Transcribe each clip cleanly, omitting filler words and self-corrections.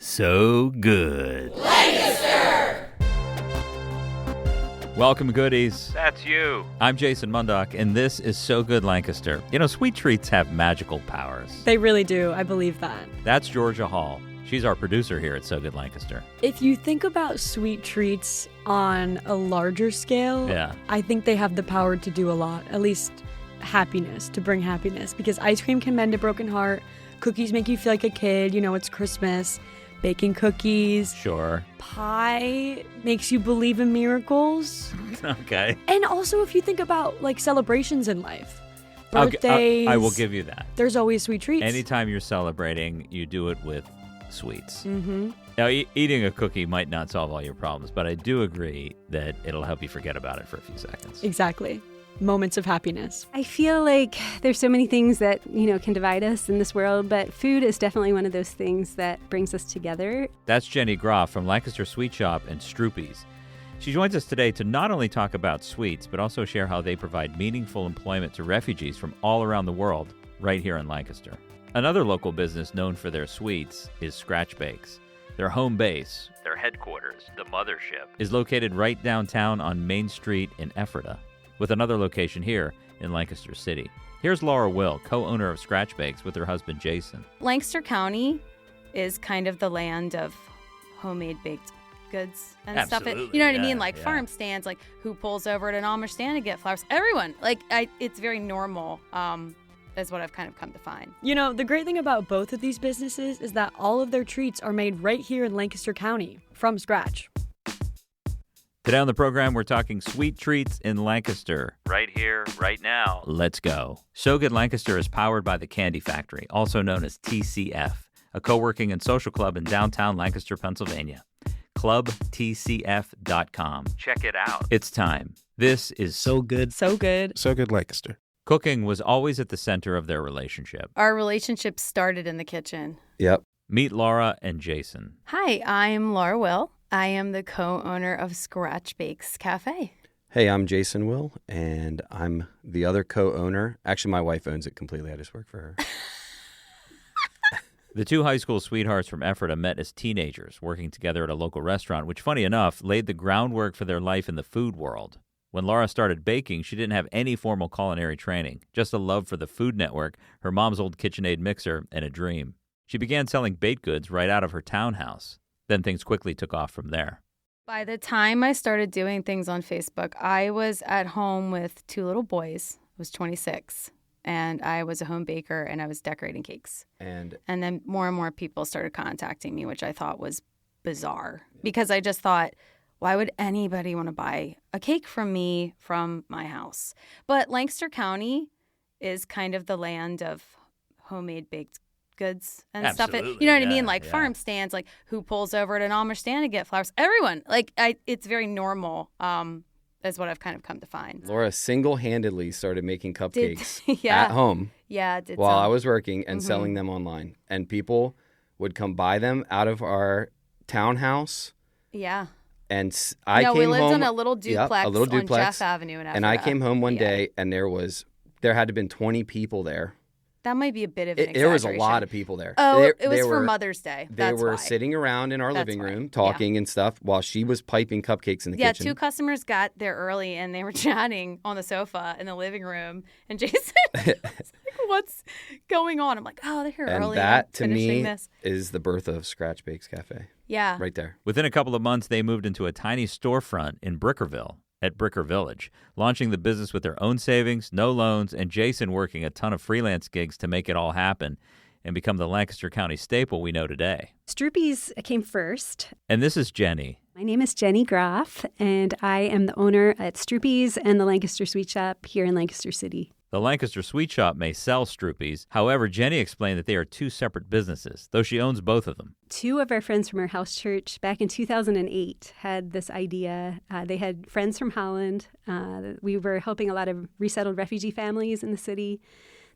So good. Lancaster! Welcome, goodies. That's you. I'm Jason Mundock, and this is So Good Lancaster. You know, sweet treats have magical powers. They really do. I believe that. That's Georgia Hall. She's our producer here at So Good Lancaster. If you think about sweet treats on a larger scale, I think they have the power to do a lot, at least happiness, to bring happiness. Because ice cream can mend a broken heart. Cookies make you feel like a kid. You know, it's Christmas. Baking cookies. Sure. Pie makes you believe in miracles. Okay. And also, if you think about, like, celebrations in life. Birthdays. I will give you that. There's always sweet treats. Anytime you're celebrating, you do it with sweets. Mm-hmm. Now, eating a cookie might not solve all your problems, but I do agree that it'll help you forget about it for a few seconds. Exactly. Moments of happiness. I feel like there's so many things that, can divide us in this world, but food is definitely one of those things that brings us together. That's Jennie Groff from Lancaster Sweet Shoppe and Stroopies. She joins us today to not only talk about sweets, but also share how they provide meaningful employment to refugees from all around the world right here in Lancaster. Another local business known for their sweets is Scratch Bakes. Their home base, their headquarters, the mothership, is located right downtown on Main Street in Ephrata, with another location here in Lancaster City. Here's Laura Will, co-owner of Scratch Bakes, with her husband Jason. Lancaster County is kind of the land of homemade baked goods and Absolutely, stuff. You know what I mean? yeah. Farm stands, like who pulls over at an Amish stand to get flowers? Everyone. It's very normal, is what I've kind of come to find. You know, the great thing about both of these businesses is that all of their treats are made right here in Lancaster County from scratch. Today on the program, we're talking sweet treats in Lancaster. Right here, right now. Let's go. So Good Lancaster is powered by the Candy Factory, also known as TCF, a co-working and social club in downtown Lancaster, Pennsylvania. ClubTCF.com. Check it out. It's time. This is So Good. So good. So Good Lancaster. Cooking was always at the center of their relationship. Our relationship started in the kitchen. Yep. Meet Laura and Jason. Hi, I'm Laura Will. I am the co-owner of Scratch Bakes Cafe. Hey, I'm Jason Will, and I'm the other co-owner. Actually, my wife owns it completely. I just work for her. The two high school sweethearts from Ephrata met as teenagers, working together at a local restaurant, which, funny enough, laid the groundwork for their life in the food world. When Laura started baking, she didn't have any formal culinary training, just a love for the Food Network, her mom's old KitchenAid mixer, and a dream. She began selling baked goods right out of her townhouse. Then things quickly took off from there. By the time I started doing things on Facebook, I was at home with two little boys. I was 26, and I was a home baker, and I was decorating cakes. And then more and more people started contacting me, which I thought was bizarre, because I just thought, why would anybody want to buy a cake from me from my house? But Lancaster County is kind of the land of homemade baked goods and Absolutely, stuff. You know what I mean? yeah. Farm stands, like who pulls over at an Amish stand to get flowers? Everyone. It's very normal, is what I've kind of come to find. Laura single-handedly started making cupcakes Yeah. at home Yeah, did while some. I was working and selling them online. And people would come buy them out of our townhouse. Yeah. And we lived home, on a little duplex, a little duplex on Jeff Avenue in Ephrata. And I came home one day, and there had to have been 20 people there. That might be a bit of an There was a exaggeration. lot of people there. Oh, it was for Mother's Day. They That's were why. sitting around in our That's living why. room talking and stuff while she was piping cupcakes in the kitchen. Yeah, two customers got there early, and they were chatting on the sofa in the living room. And Jason was like, what's going on? I'm like, oh, they're here And early. that, I'm to finishing me, this. is the birth of Scratch Bakes Cafe. Yeah. Right there. Within a couple of months, they moved into a tiny storefront in Brickerville at Bricker Village, launching the business with their own savings, no loans, and Jason working a ton of freelance gigs to make it all happen and become the Lancaster County staple we know today. Stroopies came first. And this is Jennie. My name is Jennie Groff, and I am the owner at Stroopies and the Lancaster Sweet Shoppe here in Lancaster City. The Lancaster Sweet Shoppe may sell Stroopies. However, Jennie explained that they are two separate businesses, though she owns both of them. Two of our friends from our house church back in 2008 had this idea. They had friends from Holland. We were helping a lot of resettled refugee families in the city.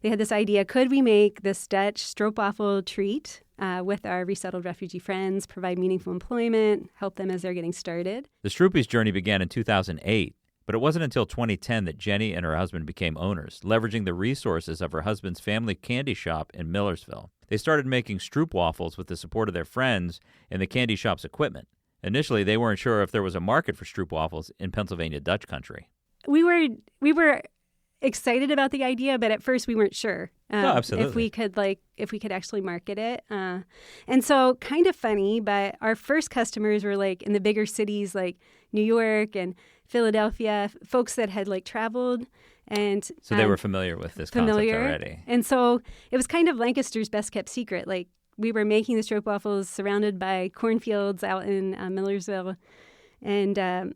They had this idea, could we make this Dutch Stroopwaffel treat with our resettled refugee friends, provide meaningful employment, help them as they're getting started? The Stroopies journey began in 2008. But it wasn't until 2010 that Jennie and her husband became owners, leveraging the resources of her husband's family candy shop in Millersville. They started making Stroopwaffels with the support of their friends and the candy shop's equipment. Initially, they weren't sure if there was a market for Stroopwaffels in Pennsylvania Dutch country. We were excited about the idea, but at first we weren't sure absolutely. if we could actually market it. And so, kind of funny, but our first customers were like in the bigger cities like New York and Philadelphia, folks that had like traveled. And so they were familiar with this concept already. And so it was kind of Lancaster's best kept secret. Like, we were making the Stroopwaffles surrounded by cornfields out in Millersville, and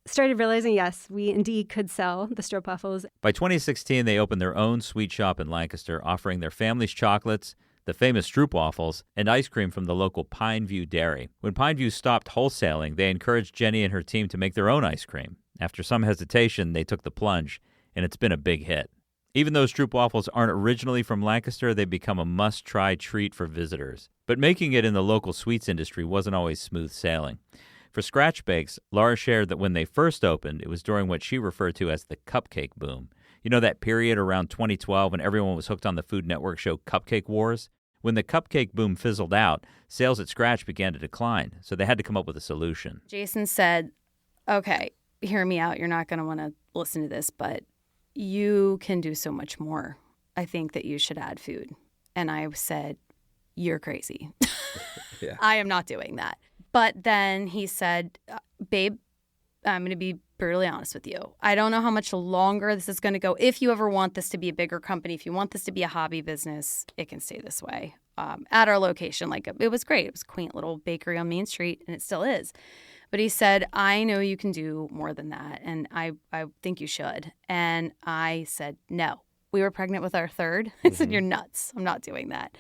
started realizing, yes, we indeed could sell the Stroopwaffles. By 2016, they opened their own Sweet Shoppe in Lancaster, offering their family's chocolates, the famous Stroopwaffles, and ice cream from the local Pineview Dairy. When Pineview stopped wholesaling, they encouraged Jennie and her team to make their own ice cream. After some hesitation, they took the plunge, and it's been a big hit. Even though Stroopwaffles aren't originally from Lancaster, they've become a must-try treat for visitors. But making it in the local sweets industry wasn't always smooth sailing. For Scratch Bakes, Laura shared that when they first opened, it was during what she referred to as the cupcake boom. You know that period around 2012 when everyone was hooked on the Food Network show Cupcake Wars? When the cupcake boom fizzled out, sales at Scratch began to decline, so they had to come up with a solution. Jason said, okay, hear me out. You're not going to want to listen to this, but you can do so much more. I think that you should add food. And I said, you're crazy. Yeah. I am not doing that. But then he said, babe, I'm going to be brutally honest with you. I don't know how much longer this is going to go. If you ever want this to be a bigger company, if you want this to be a hobby business, it can stay this way. At our location, it was great. It was a quaint little bakery on Main Street, and it still is. But he said, I know you can do more than that, and I think you should. And I said, no. We were pregnant with our third. I said, you're nuts. I'm not doing that.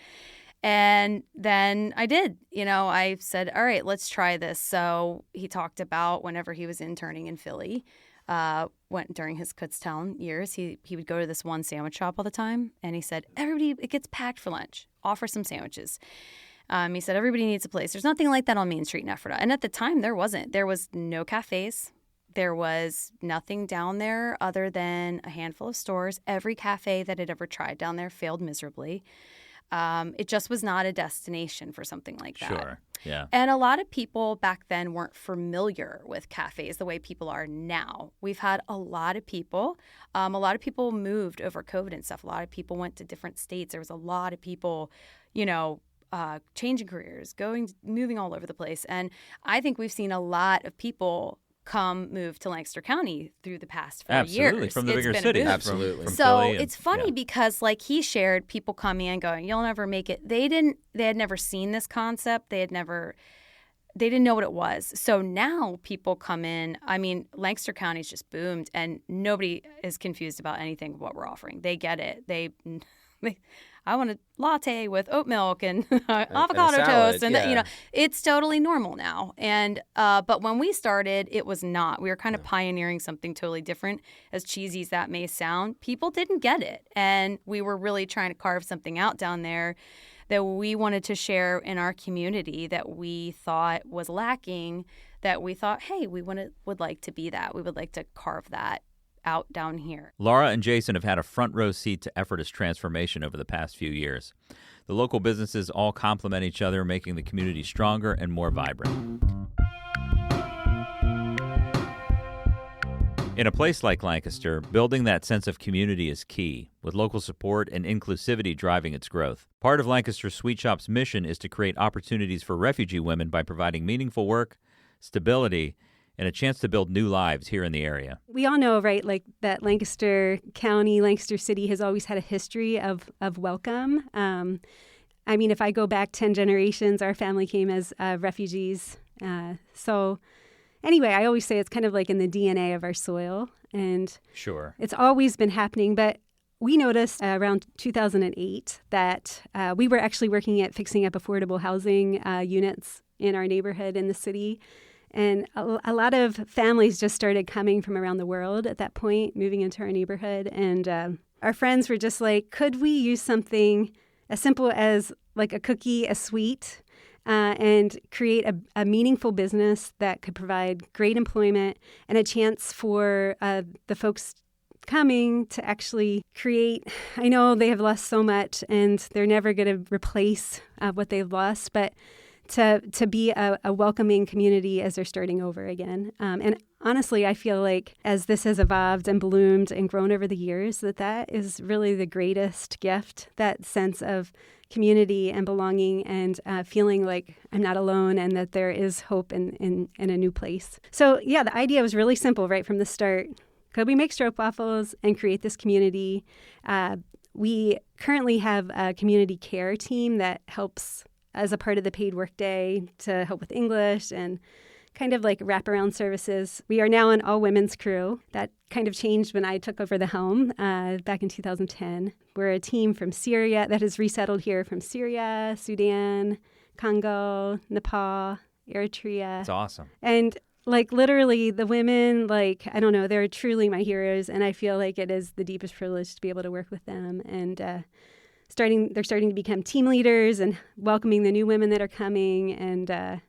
And then I did. I said, all right, let's try this. So he talked about whenever he was interning in Philly, went during his Kutztown years, he would go to this one sandwich shop all the time. And he said, everybody, it gets packed for lunch. Offer some sandwiches. He said, everybody needs a place. There's nothing like that on Main Street in Ephrata. And at the time, there wasn't. There was no cafes. There was nothing down there other than a handful of stores. Every cafe that had ever tried down there failed miserably. It just was not a destination for something like that. Sure, yeah. And a lot of people back then weren't familiar with cafes the way people are now. We've had a lot of people moved over COVID and stuff. A lot of people went to different states. There was a lot of people, changing careers, moving all over the place. And I think we've seen a lot of people move to Lancaster County through the past 4 years. Absolutely, from the bigger cities. Absolutely. From so Philly it's funny because, like he shared, people coming in going, "You'll never make it." They had never seen this concept. They didn't know what it was. So now people come in. I mean, Lancaster County's just boomed, and nobody is confused about anything of what we're offering. They get it. I want a latte with oat milk and avocado toast, and it's totally normal now. And but when we started, it was not. We were kind of pioneering something totally different. As cheesy as that may sound, people didn't get it, and we were really trying to carve something out down there that we wanted to share in our community that we thought was lacking. That we thought, hey, we would like to be that. We would like to carve that out down here. Laura and Jason have had a front row seat to Ephrata's transformation over the past few years. The local businesses all complement each other, making the community stronger and more vibrant. In a place like Lancaster, building that sense of community is key, with local support and inclusivity driving its growth. Part of Lancaster Sweet Shoppe's mission is to create opportunities for refugee women by providing meaningful work, stability, and a chance to build new lives here in the area. We all know, right, like that Lancaster County, Lancaster City has always had a history of welcome. I mean, if I go back 10 generations, our family came as refugees. So anyway, I always say it's kind of like in the DNA of our soil. And sure, it's always been happening. But we noticed around 2008 that we were actually working at fixing up affordable housing units in our neighborhood in the city. And a lot of families just started coming from around the world at that point, moving into our neighborhood. And our friends were just like, could we use something as simple as like a cookie, a sweet, and create a meaningful business that could provide great employment and a chance for the folks coming to actually create. I know they have lost so much and they're never going to replace what they've lost, but to be a welcoming community as they're starting over again. And honestly, I feel like as this has evolved and bloomed and grown over the years, that is really the greatest gift, that sense of community and belonging and feeling like I'm not alone and that there is hope in a new place. So yeah, the idea was really simple right from the start. Could we make stroopwaffles and create this community? We currently have a community care team that helps as a part of the paid workday to help with English and kind of like wraparound services. We are now an all-women's crew. That kind of changed when I took over the helm back in 2010. We're a team from Syria that has resettled here from Syria, Sudan, Congo, Nepal, Eritrea. That's awesome. And like literally the women, like, I don't know, they're truly my heroes. And I feel like it is the deepest privilege to be able to work with them. And they're starting to become team leaders and welcoming the new women that are coming. And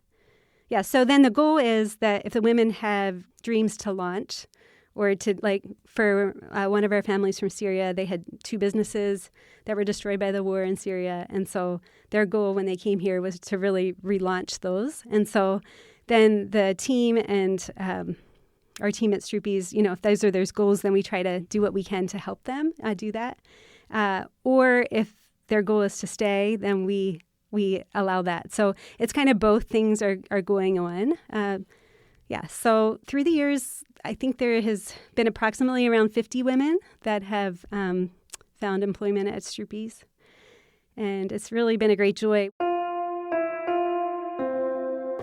so then the goal is that if the women have dreams to launch or to, like, for one of our families from Syria, they had 2 businesses that were destroyed by the war in Syria. And so their goal when they came here was to really relaunch those. And so then the team and our team at Stroopies, if those are their goals, then we try to do what we can to help them do that. Or if their goal is to stay, then we allow that. So it's kind of both things are going on. So through the years, I think there has been approximately around 50 women that have found employment at Stroopies. And it's really been a great joy.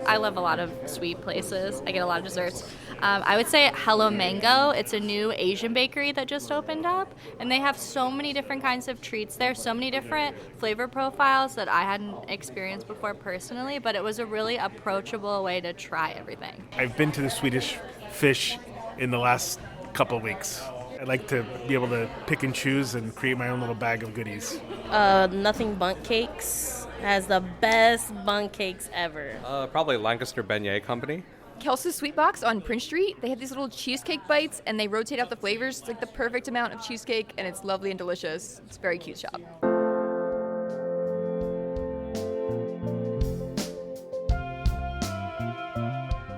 I love a lot of sweet places. I get a lot of desserts. I would say Hello Mango. It's a new Asian bakery that just opened up, and they have so many different kinds of treats there, so many different flavor profiles that I hadn't experienced before personally, but it was a really approachable way to try everything. I've been to the Swedish Fish in the last couple of weeks. I like to be able to pick and choose and create my own little bag of goodies. Nothing Bundt Cakes has the best bundt cakes ever. Probably Lancaster Beignet Company. Kelsa's Sweet Box on Prince Street. They have these little cheesecake bites, and they rotate out the flavors. It's like the perfect amount of cheesecake, and it's lovely and delicious. It's a very cute shop.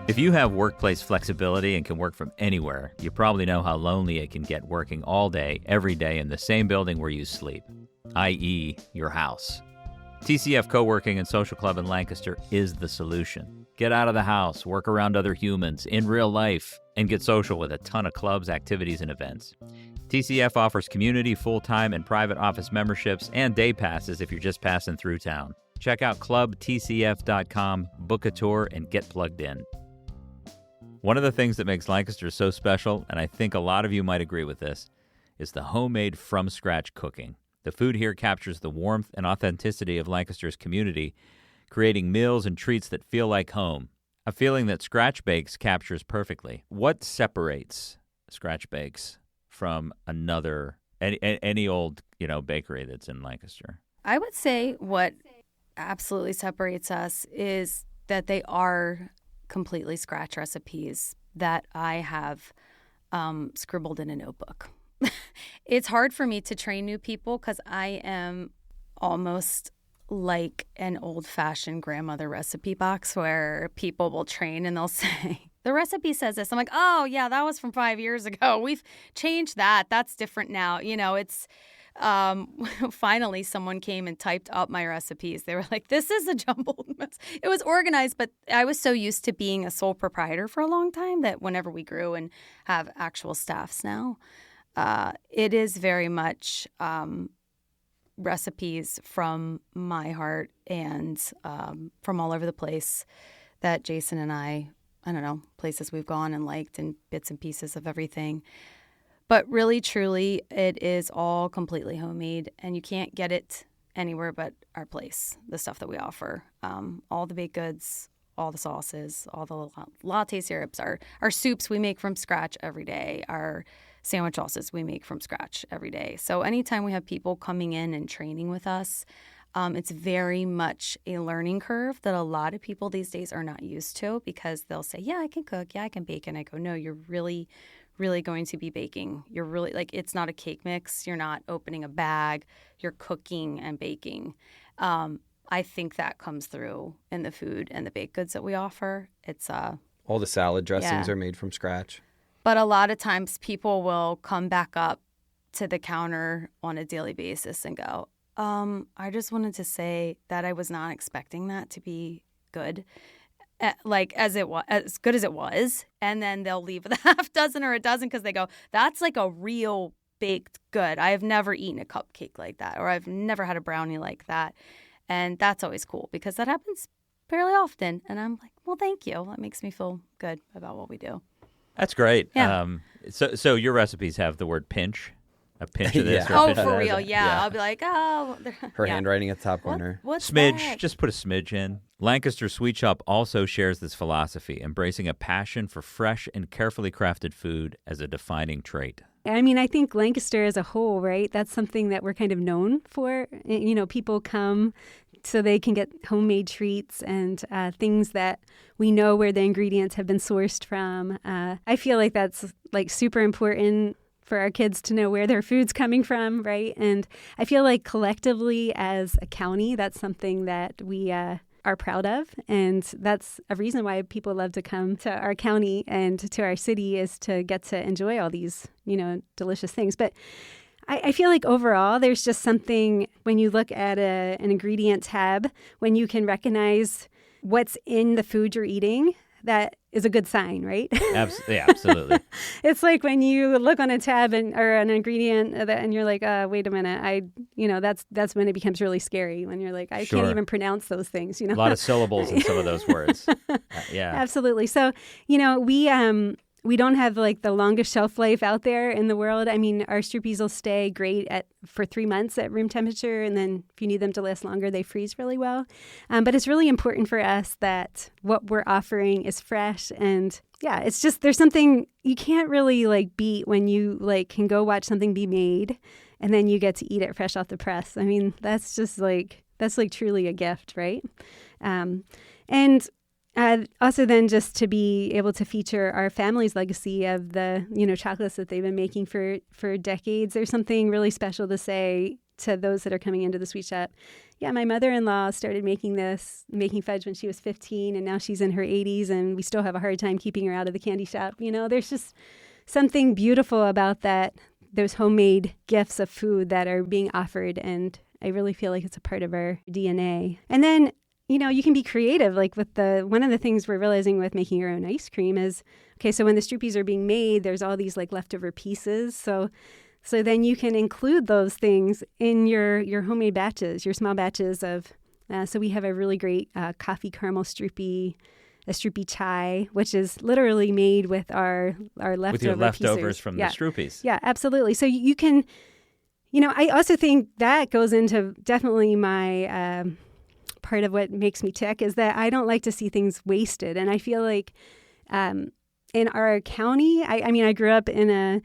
If you have workplace flexibility and can work from anywhere, you probably know how lonely it can get working all day, every day in the same building where you sleep, i.e. your house. TCF Co-working and Social Club in Lancaster is the solution. Get out of the house, work around other humans in real life, and get social with a ton of clubs, activities, and events. TCF offers community, full-time, and private office memberships and day passes if you're just passing through town. Check out clubtcf.com, book a tour, and get plugged in. One of the things that makes Lancaster so special, and I think a lot of you might agree with this, is the homemade from-scratch cooking. The food here captures the warmth and authenticity of Lancaster's community, creating meals and treats that feel like home, a feeling that Scratch Bakes captures perfectly. What separates Scratch Bakes from any old, bakery that's in Lancaster? I would say what absolutely separates us is that they are completely scratch recipes that I have scribbled in a notebook. It's hard for me to train new people because I am almost like an old-fashioned grandmother recipe box where people will train and they'll say, the recipe says this. I'm like, oh, yeah, that was from 5 years ago. We've changed that. That's different now. It's finally someone came and typed up my recipes. They were like, this is a jumbled mess. It was organized, but I was so used to being a sole proprietor for a long time that whenever we grew and have actual staffs now, it is very much recipes from my heart and from all over the place that Jason and I don't know, places we've gone and liked and bits and pieces of everything. But really, truly, it is all completely homemade, and you can't get it anywhere but our place, the stuff that we offer. All the baked goods, all the sauces, all the latte syrups, our soups we make from scratch every day, our sandwich sauces we make from scratch every day. So anytime we have people coming in and training with us, It's very much a learning curve that a lot of people these days are not used to, because they'll say, yeah, I can cook, yeah, I can bake. And I go, no, you're really going to be baking. You're really, like, it's not a cake mix. You're not opening a bag. You're cooking and baking. I think that comes through in the food and the baked goods that we offer. It's all the salad dressings are made from scratch. But a lot of times people will come back up to the counter on a daily basis and go, I just wanted to say that I was not expecting that to be good, like as good as it was. And then they'll leave with a half dozen or a dozen because they go, that's like a real baked good. I have never eaten a cupcake like that, or I've never had a brownie like that. And that's always cool because that happens fairly often. And I'm like, well, thank you. That makes me feel good about what we do. That's great. Yeah. So your recipes have the word pinch? A pinch of this or a Oh, pinch of for that? real, yeah. I'll be like, oh. Her handwriting at the top corner. What's smidge, that? just put a smidge in. Lancaster Sweet Shoppe also shares this philosophy, embracing a passion for fresh and carefully crafted food as a defining trait. I mean, I think Lancaster as a whole, right? That's something that we're kind of known for. You know, people come so they can get homemade treats and things that we know where the ingredients have been sourced from. I feel like that's like super important for our kids to know where their food's coming from, right? And I feel like collectively as a county, that's something that we are proud of. And that's a reason why people love to come to our county and to our city, is to get to enjoy all these, you know, delicious things. But I feel like overall, there's just something when you look at an ingredient tab, when you can recognize what's in the food you're eating, that is a good sign, right? Yeah, absolutely. It's like when you look on a tab or an ingredient and you're like, wait a minute, that's when it becomes really scary, when you're like, I can't even pronounce those things, you know? A lot of syllables in some of those words. Yeah. Absolutely. So, you know, we don't have like the longest shelf life out there in the world. I mean, our Stroopies will stay great for 3 months at room temperature. And then if you need them to last longer, they freeze really well. But it's really important for us that what we're offering is fresh. And yeah, it's just, there's something you can't really like beat when you like can go watch something be made and then you get to eat it fresh off the press. I mean, that's truly a gift, right? Also then just to be able to feature our family's legacy of the, you know, chocolates that they've been making for decades. There's something really special to say to those that are coming into the Sweet Shoppe. Yeah, my mother-in-law started making fudge when she was 15, and now she's in her 80s, and we still have a hard time keeping her out of the candy shop. You know, there's just something beautiful about that, those homemade gifts of food that are being offered, and I really feel like it's a part of our DNA. And then, you know, you can be creative. Like one of the things we're realizing with making your own ice cream is, okay, so when the Stroopies are being made, there's all these like leftover pieces. So then you can include those things in your homemade batches, your small batches of, so we have a really great coffee caramel Stroopie, a Stroopie chai, which is literally made with our leftover with your leftovers pieces. from the Stroopies. Yeah, absolutely. So you can, you know, I also think that goes into definitely my, part of what makes me tick is that I don't like to see things wasted. And I feel like in our county, I mean, I grew up in a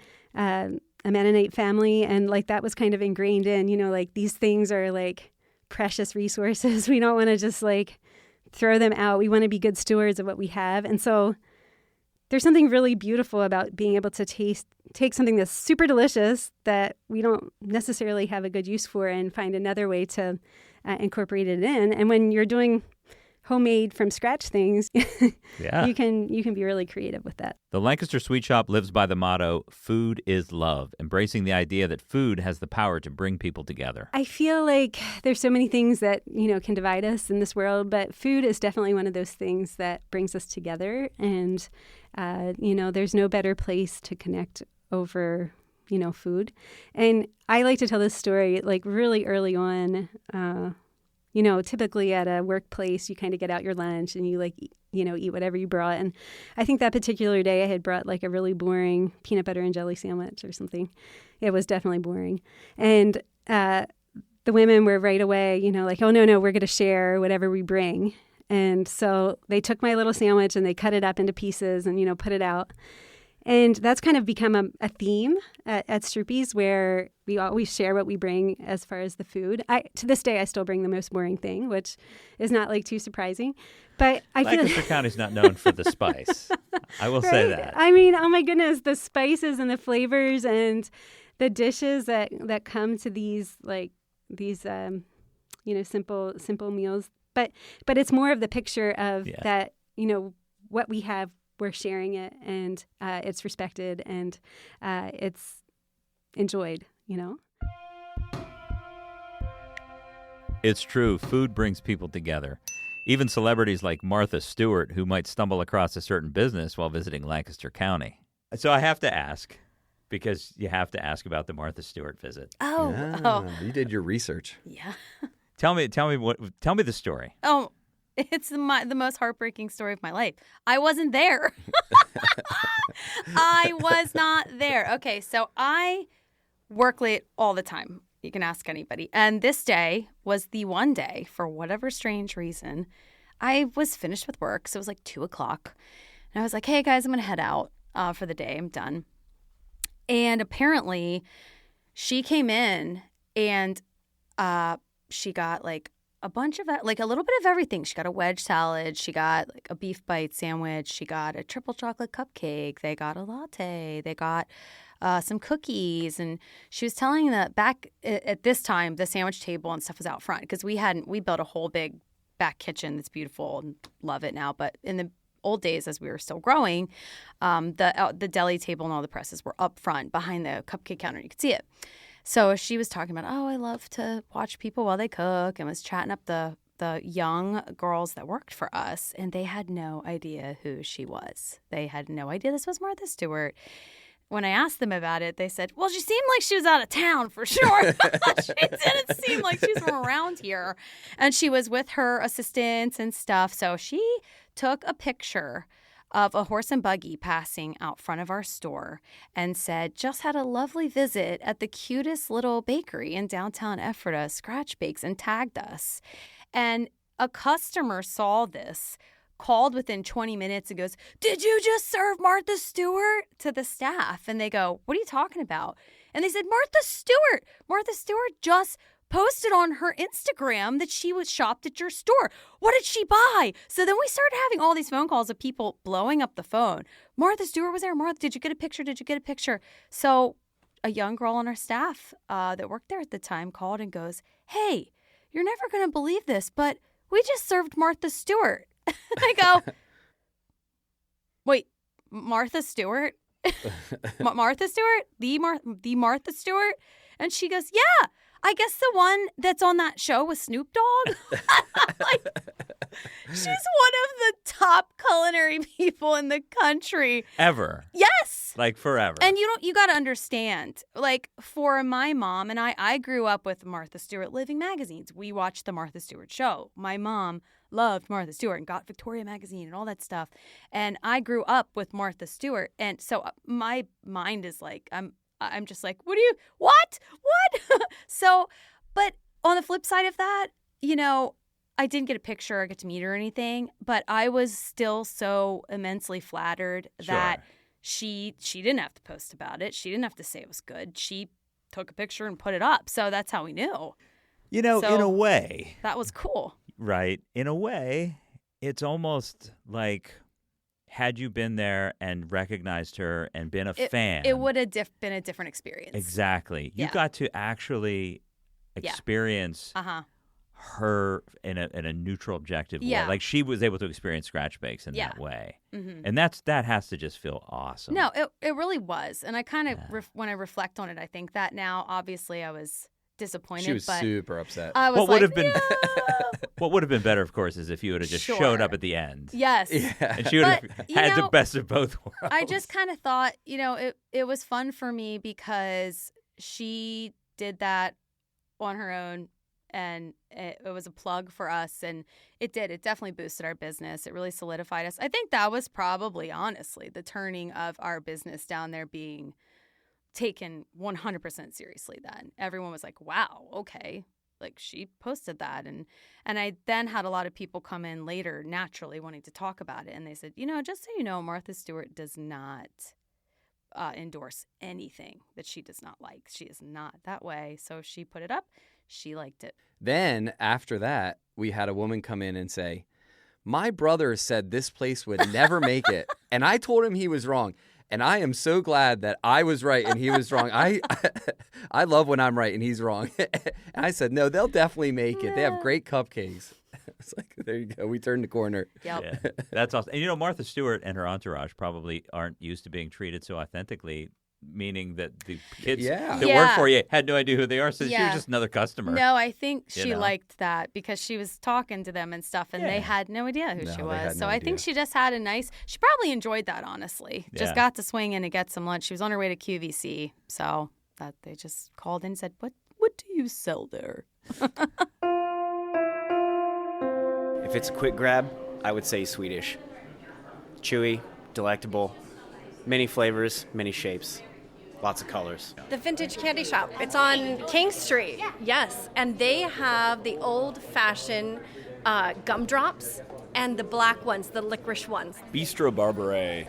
Mennonite family, and like that was kind of ingrained in, you know, like these things are like precious resources. We don't want to just like throw them out. We want to be good stewards of what we have. And so there's something really beautiful about being able to take something that's super delicious that we don't necessarily have a good use for and find another way to incorporate it in. And when you're doing homemade from scratch things, you can be really creative with that. The Lancaster Sweet Shoppe lives by the motto, food is love, embracing the idea that food has the power to bring people together. I feel like there's so many things that, you know, can divide us in this world, but food is definitely one of those things that brings us together. And, you know, there's no better place to connect over, you know, food. And I like to tell this story like really early on. You know, typically at a workplace, you kind of get out your lunch and you like, you know, eat whatever you brought. And I think that particular day I had brought like a really boring peanut butter and jelly sandwich or something. It was definitely boring. And the women were right away, you know, like, oh, no, we're going to share whatever we bring. And so they took my little sandwich and they cut it up into pieces and, you know, put it out. And that's kind of become a theme at Stroopies, where we always share what we bring as far as the food. To this day, I still bring the most boring thing, which is not like too surprising. But I feel Lancaster County's not known for the spice. I will say that. I mean, oh my goodness, the spices and the flavors and the dishes that come to these simple meals. But it's more of the picture of that, what we have, we're sharing it, and it's respected, and it's enjoyed, It's true. Food brings people together. Even celebrities like Martha Stewart, who might stumble across a certain business while visiting Lancaster County. So I have to ask, because you have to ask about the Martha Stewart visit. You did your research. Yeah. Tell me the story. Oh, it's the most heartbreaking story of my life. I wasn't there. I was not there. Okay, so I work late all the time. You can ask anybody. And this day was the one day, for whatever strange reason, I was finished with work. So it was like 2:00. And I was like, hey, guys, I'm going to head out for the day. I'm done. And apparently she came in and she got like a bunch of, like a little bit of everything. She got a wedge salad. She got like a beef bite sandwich. She got a triple chocolate cupcake. They got a latte. They got some cookies. And she was telling that back at this time, the sandwich table and stuff was out front, because we built a whole big back kitchen that's beautiful and love it now. But in the old days, as we were still growing, the deli table and all the presses were up front behind the cupcake counter. You could see it. So she was talking about, I love to watch people while they cook, and was chatting up the young girls that worked for us, and they had no idea who she was. They had no idea this was Martha Stewart. When I asked them about it, they said, well, she seemed like she was out of town for sure. She didn't seem like she's from around here. And she was with her assistants and stuff. So she took a picture of a horse and buggy passing out front of our store and said, just had a lovely visit at the cutest little bakery in downtown Ephrata, Scratch Bakes, and tagged us. And a customer saw this, called within 20 minutes and goes, did you just serve Martha Stewart? To the staff. And they go, what are you talking about? And they said, Martha Stewart. Martha Stewart just posted on her Instagram that she was shopped at your store. What did she buy? So then we started having all these phone calls of people blowing up the phone. Martha Stewart was there. Martha, did you get a picture? Did you get a picture? So a young girl on our staff that worked there at the time called and goes, hey, you're never going to believe this, but we just served Martha Stewart. I go, wait, Martha Stewart? Martha Stewart? The Martha Stewart? And she goes, yeah, I guess the one that's on that show with Snoop Dogg. She's one of the top culinary people in the country. Ever. Yes. Like forever. And you got to understand, like for my mom and I grew up with Martha Stewart living magazines. We watched the Martha Stewart show. My mom loved Martha Stewart and got Victoria magazine and all that stuff. And I grew up with Martha Stewart. And so my mind is like, I'm just like, what? So, but on the flip side of that, I didn't get a picture or get to meet her or anything, but I was still so immensely flattered that she didn't have to post about it. She didn't have to say it was good. She took a picture and put it up. So that's how we knew. In a way. That was cool. Right. In a way, it's almost like, had you been there and recognized her and been a fan, it would have been a different experience. Exactly. You got to actually experience her in a neutral, objective way. Like she was able to experience Scratch Bakes in that way. Mm-hmm. And that has to just feel awesome. No, it really was. And I kind of, when I reflect on it, I think that now, obviously, I was disappointed. She was super upset. I was what would have been better, of course, is if you would have just showed up at the end. Yes. Yeah. And she would have had the best of both worlds. I just kind of thought, it was fun for me because she did that on her own, and it was a plug for us, and it definitely boosted our business. It really solidified us. I think that was probably, honestly, the turning of our business down there being taken 100% seriously. Then everyone was like, wow, okay, like she posted that. And I then had a lot of people come in later naturally wanting to talk about it, and they said, just so you know, Martha Stewart does not endorse anything that she does not like. She is not that way. So she put it up. She liked it. Then after that, we had a woman come in and say, my brother said this place would never make it. And I told him he was wrong. And I am so glad that I was right and he was wrong. I love when I'm right and he's wrong. And I said, no, they'll definitely make it. They have great cupcakes. It's like, there you go. We turned the corner. Yep. Yeah, that's awesome. And Martha Stewart and her entourage probably aren't used to being treated so authentically, meaning that the kids that work for you had no idea who they are. So she was just another customer. No, I think she liked that because she was talking to them and stuff, and they had no idea who she was. So I think she just had she probably enjoyed that, honestly. Yeah. Just got to swing in and get some lunch. She was on her way to QVC. So that they just called in and said, what do you sell there? If it's a quick grab, I would say Swedish. Chewy, delectable, many flavors, many shapes, lots of colors. The Vintage Candy Shop. It's on King Street. Yes, and they have the old-fashioned gumdrops and the black ones, the licorice ones. Bistro Barbare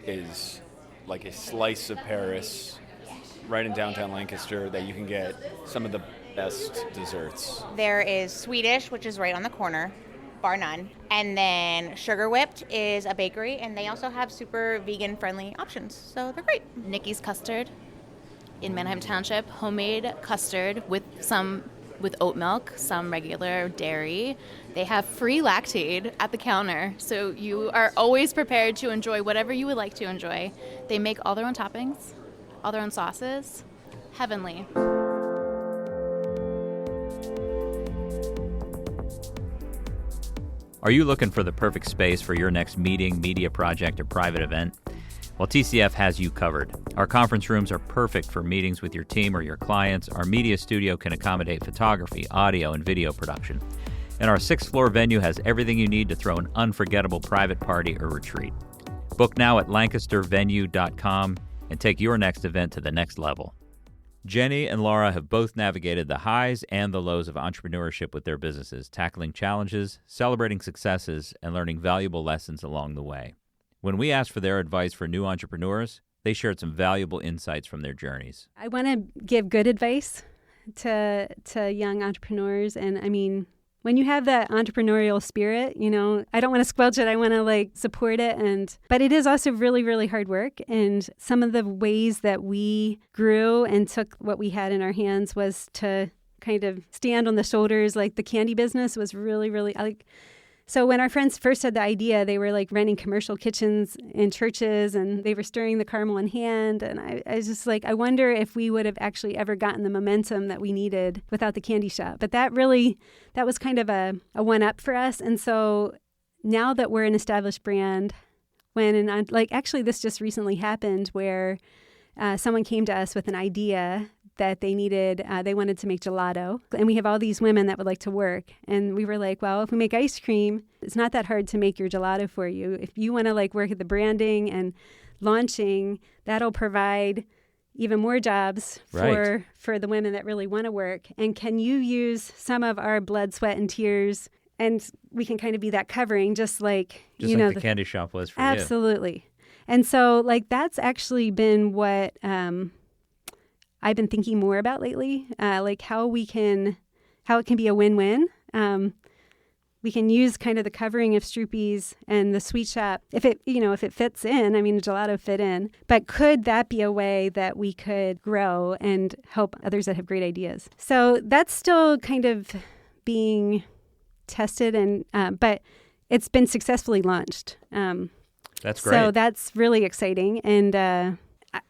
is like a slice of Paris right in downtown Lancaster that you can get some of the best desserts. There is Swedish, which is right on the corner, bar none. And then Sugar Whipped is a bakery, and they also have super vegan-friendly options, so they're great. Nikki's Custard in Manheim Township, homemade custard with oat milk, some regular dairy. They have free Lactaid at the counter, so you are always prepared to enjoy whatever you would like to enjoy. They make all their own toppings, all their own sauces. Heavenly. Are you looking for the perfect space for your next meeting, media project, or private event? Well, TCF has you covered. Our conference rooms are perfect for meetings with your team or your clients. Our media studio can accommodate photography, audio, and video production. And our 6th floor venue has everything you need to throw an unforgettable private party or retreat. Book now at lancastervenue.com and take your next event to the next level. Jennie and Laura have both navigated the highs and the lows of entrepreneurship with their businesses, tackling challenges, celebrating successes, and learning valuable lessons along the way. When we asked for their advice for new entrepreneurs, they shared some valuable insights from their journeys. I want to give good advice to young entrepreneurs. And I mean, when you have that entrepreneurial spirit, I don't want to squelch it. I want to support it. But it is also really, really hard work. And some of the ways that we grew and took what we had in our hands was to kind of stand on the shoulders. Like the candy business was really, really So when our friends first had the idea, they were renting commercial kitchens in churches, and they were stirring the caramel in hand. And I was just I wonder if we would have actually ever gotten the momentum that we needed without the candy shop. But that was kind of a one-up for us. And so now that we're an established brand, actually this just recently happened where someone came to us with an idea that they wanted to make gelato. And we have all these women that would like to work. And we were like, well, if we make ice cream, it's not that hard to make your gelato for you. If you want to work at the branding and launching, that'll provide even more jobs for the women that really want to work. And can you use some of our blood, sweat, and tears? And we can kind of be that covering, just like the candy shop was for you. Absolutely. And so that's actually been what I've been thinking more about lately, how it can be a win-win. We can use kind of the covering of Stroopies and the Sweet Shoppe if it fits in. I mean, gelato fit in, but could that be a way that we could grow and help others that have great ideas? So that's still kind of being tested, but it's been successfully launched. That's great. So that's really exciting, and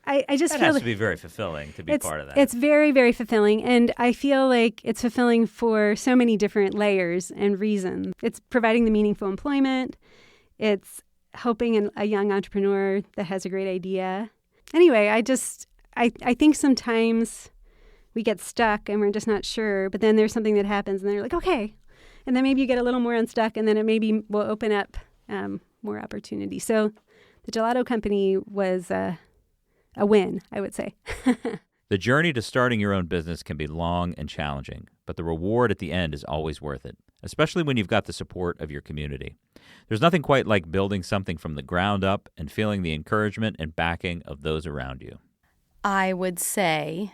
I just that feel has to be very fulfilling to be part of that. It's very, very fulfilling, and I feel like it's fulfilling for so many different layers and reasons. It's providing the meaningful employment. It's helping a young entrepreneur that has a great idea. Anyway, I think sometimes we get stuck and we're just not sure, but then there's something that happens and they're like, okay. And then maybe you get a little more unstuck, and then it maybe will open up more opportunity. So the gelato company was a win, I would say. The journey to starting your own business can be long and challenging, but the reward at the end is always worth it, especially when you've got the support of your community. There's nothing quite like building something from the ground up and feeling the encouragement and backing of those around you. I would say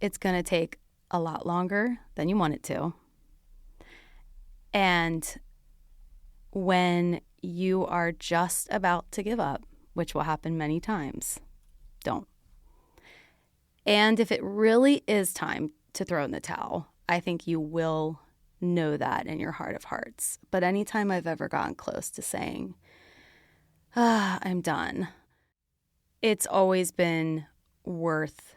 it's going to take a lot longer than you want it to. And when you are just about to give up, which will happen many times, don't. And if it really is time to throw in the towel, I think you will know that in your heart of hearts. But anytime I've ever gotten close to saying, I'm done, it's always been worth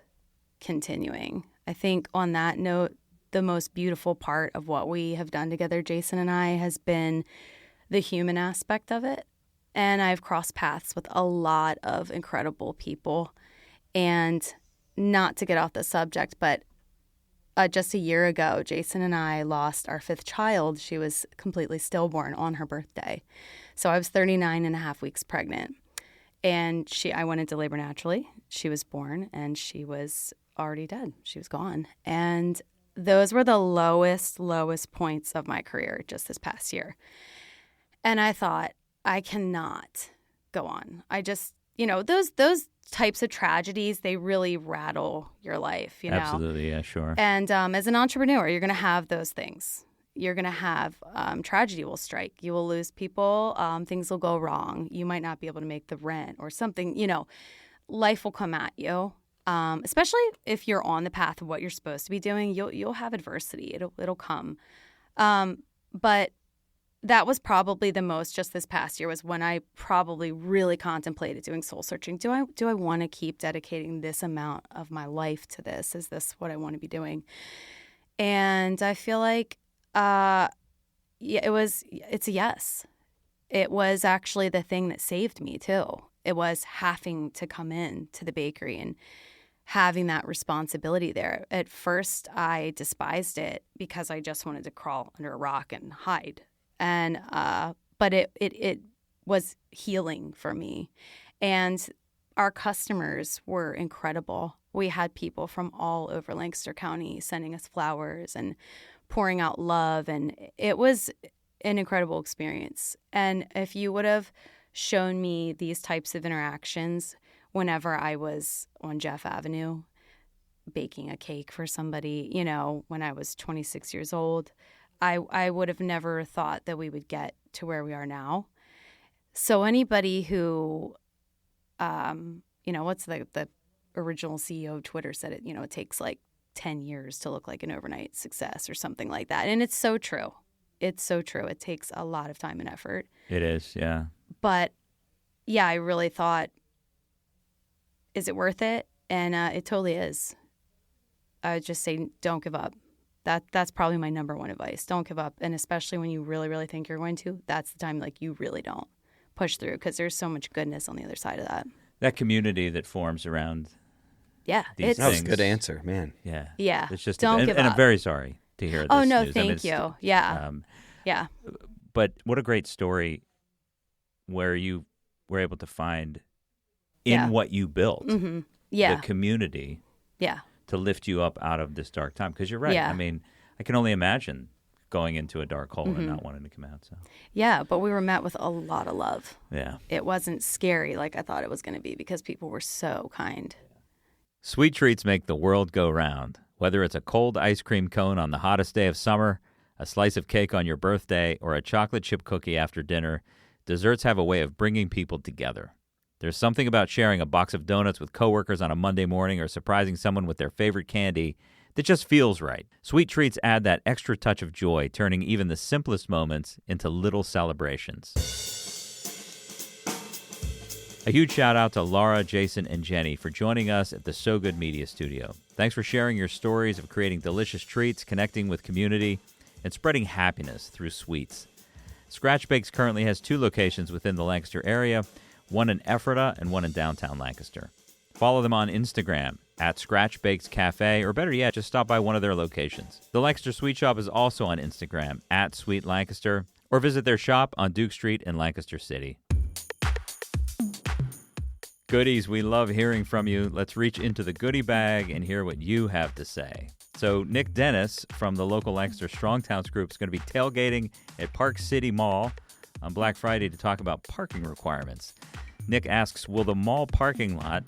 continuing. I think on that note, the most beautiful part of what we have done together, Jason and I, has been the human aspect of it. And I've crossed paths with a lot of incredible people. And not to get off the subject, but just a year ago, Jason and I lost our 5th child. She was completely stillborn on her birthday. So I was 39 and a half weeks pregnant. And I went into labor naturally. She was born and she was already dead. She was gone. And those were the lowest points of my career just this past year. And I thought, I cannot go on. I just, those types of tragedies, they really rattle your life, Absolutely, yeah, sure. And as an entrepreneur, you're going to have those things. You're going to have tragedy will strike. You will lose people. Things will go wrong. You might not be able to make the rent or something. Life will come at you. Especially if you're on the path of what you're supposed to be doing, you'll have adversity. It'll come. But that was probably the most just this past year was when I probably really contemplated doing soul searching. Do I want to keep dedicating this amount of my life to this? Is this what I want to be doing? And I feel like it's a yes. It was actually the thing that saved me too. It was having to come in to the bakery and having that responsibility there. At first, I despised it because I just wanted to crawl under a rock and hide. And but it was healing for me. And our customers were incredible. We had people from all over Lancaster County sending us flowers and pouring out love. And it was an incredible experience. And if you would have shown me these types of interactions whenever I was on Jeff Avenue baking a cake for somebody, when I was 26 years old, I would have never thought that we would get to where we are now. So anybody who, what's the original CEO of Twitter said it, it takes like 10 years to look like an overnight success or something like that. And it's so true. It's so true. It takes a lot of time and effort. It is, yeah. But yeah, I really thought, is it worth it? And it totally is. I would just say, don't give up. That's probably my number one advice. Don't give up. And especially when you really, really think you're going to, that's the time you really don't push through because there's so much goodness on the other side of that. That community that forms around these things. That was a good answer, man. Yeah. Yeah. It's just don't give up. And I'm very sorry to hear this Oh, no, news. thank you. Yeah. Yeah. But what a great story where you were able to find in what you built the community to lift you up out of this dark time. Because you're right. Yeah. I mean, I can only imagine going into a dark hole and not wanting to come out. So yeah, but we were met with a lot of love. Yeah. It wasn't scary like I thought it was going to be because people were so kind. Sweet treats make the world go round. Whether it's a cold ice cream cone on the hottest day of summer, a slice of cake on your birthday, or a chocolate chip cookie after dinner, desserts have a way of bringing people together. There's something about sharing a box of donuts with coworkers on a Monday morning or surprising someone with their favorite candy that just feels right. Sweet treats add that extra touch of joy, turning even the simplest moments into little celebrations. A huge shout out to Laura, Jason, and Jennie for joining us at the So Good Media Studio. Thanks for sharing your stories of creating delicious treats, connecting with community, and spreading happiness through sweets. Scratch Bakes currently has 2 locations within the Lancaster area, one in Ephrata and one in downtown Lancaster. Follow them on Instagram at Scratch Bakes Cafe, or better yet, just stop by one of their locations. The Lancaster Sweet Shop is also on Instagram at Sweet Lancaster, or visit their shop on Duke Street in Lancaster City. Goodies, we love hearing from you. Let's reach into the goodie bag and hear what you have to say. So Nick Dennis from the local Lancaster Strong Towns Group is going to be tailgating at Park City Mall on Black Friday to talk about parking requirements. Nick asks, will the mall parking lot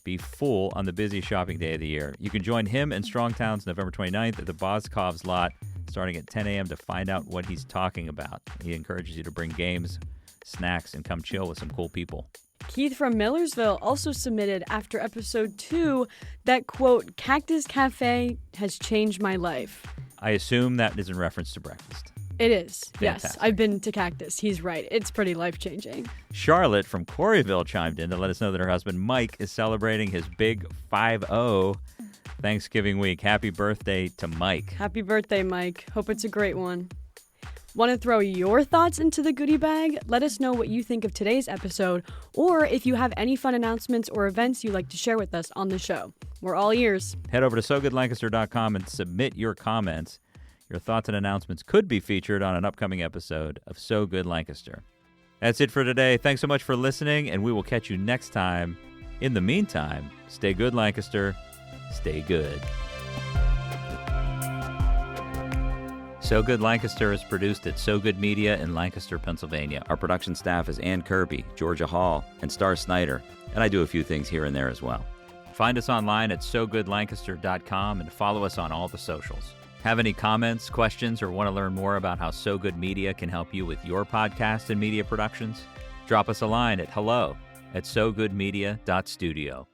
be full on the busiest shopping day of the year? You can join him and Strong Towns November 29th at the Boscov's lot starting at 10 a.m. to find out what he's talking about. He encourages you to bring games, snacks, and come chill with some cool people. Keith from Millersville also submitted after episode 2 that, quote, Cactus Cafe has changed my life. I assume that is in reference to breakfast. It is. Fantastic. Yes, I've been to Cactus. He's right. It's pretty life-changing. Charlotte from Coreyville chimed in to let us know that her husband Mike is celebrating his big 5-0 Thanksgiving week. Happy birthday to Mike. Happy birthday, Mike. Hope it's a great one. Want to throw your thoughts into the goodie bag? Let us know what you think of today's episode, or if you have any fun announcements or events you'd like to share with us on the show. We're all ears. Head over to SoGoodLancaster.com and submit your comments. Your thoughts and announcements could be featured on an upcoming episode of So Good Lancaster. That's it for today. Thanks so much for listening, and we will catch you next time. In the meantime, stay good, Lancaster. Stay good. So Good Lancaster is produced at So Good Media in Lancaster, Pennsylvania. Our production staff is Ann Kirby, Georgia Hall, and Star Snyder, and I do a few things here and there as well. Find us online at SoGoodLancaster.com and follow us on all the socials. Have any comments, questions, or want to learn more about how So Good Media can help you with your podcast and media productions? Drop us a line at hello@sogoodmedia.studio.